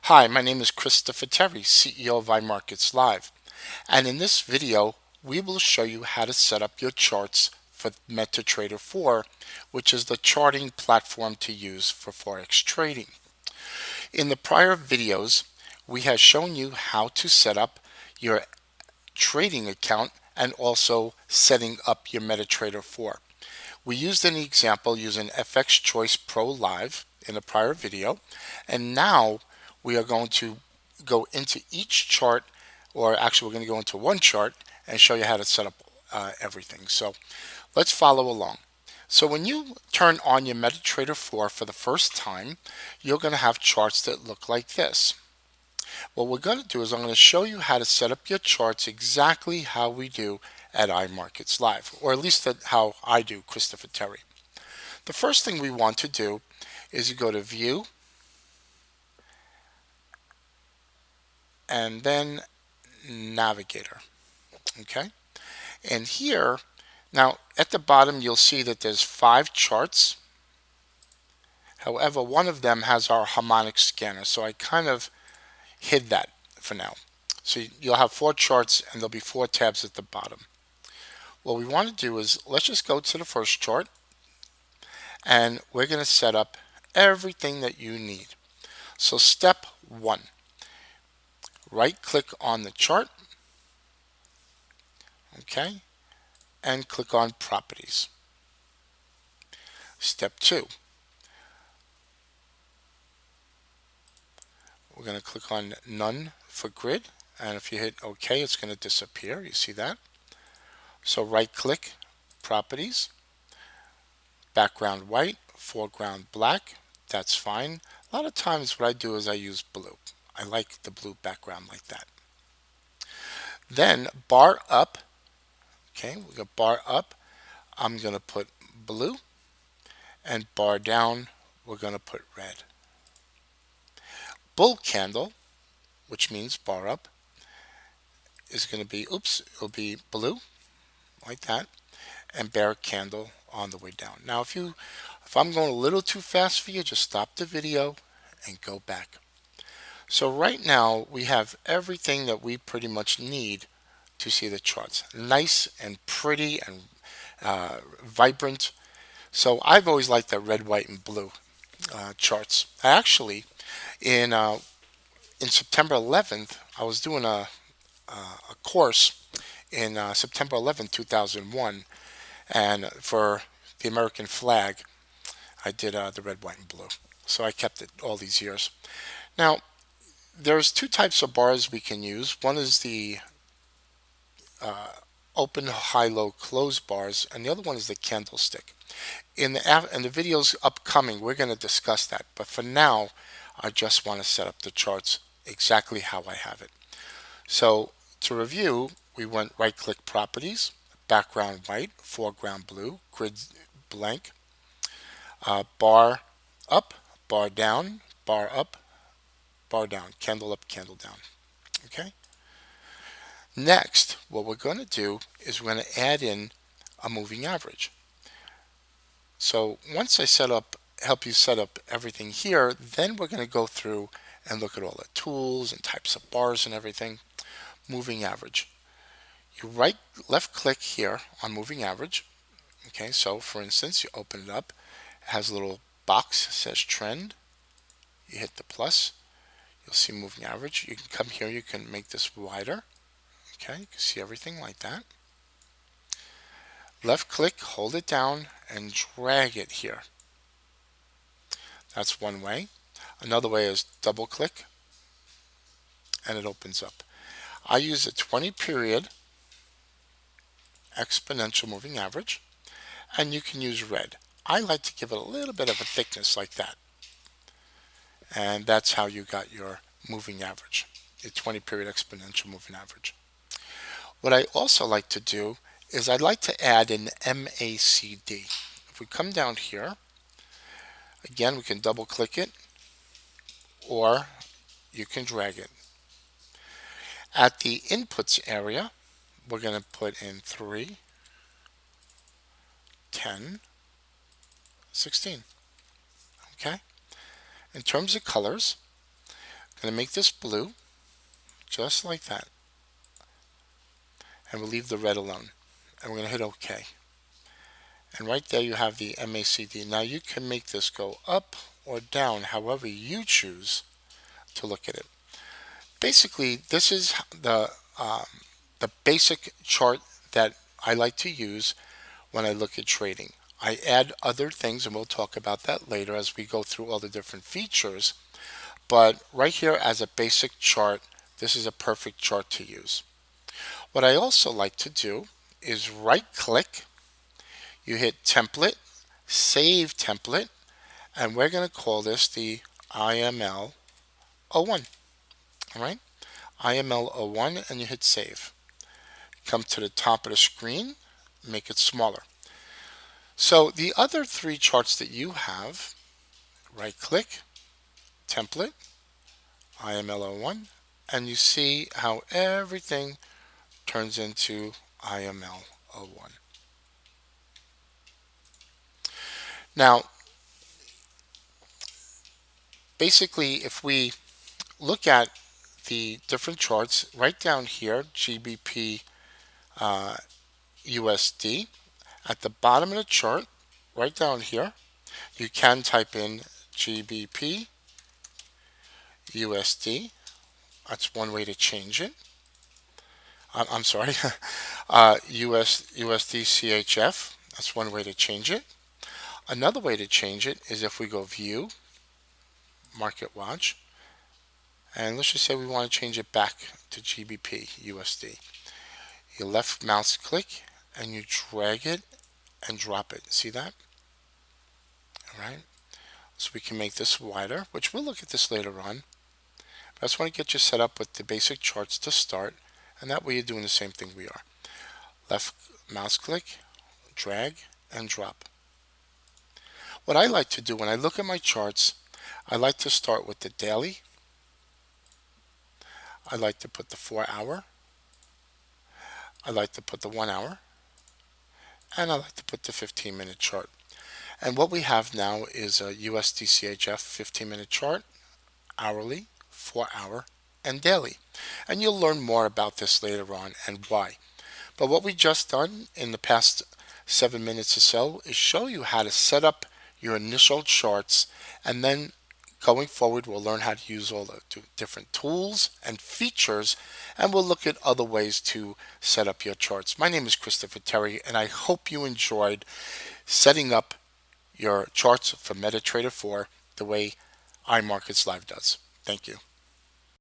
Hi, my name is Christopher Terry, CEO of iMarkets Live, and in this video we will show you how to set up your charts for MetaTrader 4, which is the charting platform to use for Forex trading. In the prior videos, we have shown you how to set up your trading account and also setting up your MetaTrader 4. We used an example using FX Choice Pro Live in a prior video, and now we are going to go into each chart, or actually we're going to go into one chart and show you how to set up everything. So let's follow along. So when you turn on your MetaTrader 4 for the first time, you're going to have charts that look like this. What we're going to do is I'm going to show you how to set up your charts exactly how we do at iMarkets Live, or at least how I do, Christopher Terry. The first thing we want to do is you go to View and then Navigator. Okay, and here now at the bottom you'll see that there's 5 charts. However, one of them has our harmonic scanner, so I kind of hid that for now. So you'll have 4 charts and there'll be 4 tabs at the bottom. What we want to do is let's just go to the first chart and we're going to set up everything that you need. So step 1, right click on the chart, okay, and click on Properties. Step 2, we're going to click on None for Grid, and if you hit OK, it's going to disappear. You see that? So right click, Properties, background white, foreground black. That's fine. A lot of times what I do is I use blue. I like the blue background like that. Then bar up, okay, we got bar up. I'm going to put blue, and bar down, we're going to put red. Bull candle, which means bar up, is going to be, it'll be blue, like that, and bear candle on the way down. Now, if I'm going a little too fast for you, just stop the video and go back. So right now, we have everything that we pretty much need to see the charts. Nice and pretty and vibrant. So I've always liked the red, white, and blue charts. I actually, in September 11th, I was doing a course in September 11th, 2001, and for the American flag, I did the red, white, and blue. So I kept it all these years. Now, there's 2 types of bars we can use. One is the open, high, low, close bars, and the other one is the candlestick. In the videos upcoming, we're going to discuss that. But for now, I just want to set up the charts exactly how I have it. So to review, we went right click Properties, background white, foreground blue, grid blank, bar up, bar down, bar up, bar down, candle up, candle down. Okay. Next, what we're going to do is we're going to add in a moving average. So once I help you set up everything here, then we're going to go through and look at all the tools and types of bars and everything. Moving average. You left click here on moving average. Okay, so for instance, you open it up, it has a little box that says trend. You hit the plus, you'll see moving average. You can come here, you can make this wider. Okay, you can see everything like that. Left click, hold it down, and drag it here. That's one way. Another way is double click, and it opens up. I use a 20 period exponential moving average, and you can use red. I like to give it a little bit of a thickness like that. And that's how you got your moving average, a 20 period exponential moving average. What I also like to do is I'd like to add an MACD. If we come down here, again, we can double click it, or you can drag it. At the inputs area, we're going to put in 3, 10, 16. Okay. In terms of colors, I'm going to make this blue, just like that. And we'll leave the red alone. And we're going to hit OK. And right there you have the MACD. Now you can make this go up or down however you choose to look at it. Basically, this is the basic chart that I like to use when I look at trading. I add other things, and we'll talk about that later as we go through all the different features. But right here as a basic chart, this is a perfect chart to use. What I also like to do is right click, you hit template, save template, and we're going to call this the IML 01. All right, IML 01, and you hit save. Come to the top of the screen, make it smaller. So the other three charts that you have, right click, template, IML 01, and you see how everything turns into IML 01. Now, basically, if we look at the different charts right down here, GBP USD, at the bottom of the chart, right down here, you can type in GBP USD. That's one way to change it. I'm sorry, USD CHF. That's one way to change it. Another way to change it is if we go View, Market Watch, and let's just say we want to change it back to GBP USD. You left mouse click and you drag it and drop it. See that? All right. So we can make this wider, which we'll look at this later on. But I just want to get you set up with the basic charts to start, and that way you're doing the same thing we are. Left mouse click, drag, and drop. What I like to do when I look at my charts, I like to start with the daily. I like to put the 4 hour. I like to put the 1 hour. And I like to put the 15-minute chart. And what we have now is a USD-CHF 15-minute chart, hourly, 4 hour, and daily. And you'll learn more about this later on and why. But what we just done in the past 7 minutes or so is show you how to set up your initial charts, and then going forward we'll learn how to use all the different tools and features, and we'll look at other ways to set up your charts. My name is Christopher Terry, and I hope you enjoyed setting up your charts for MetaTrader 4 the way iMarkets Live does. Thank you.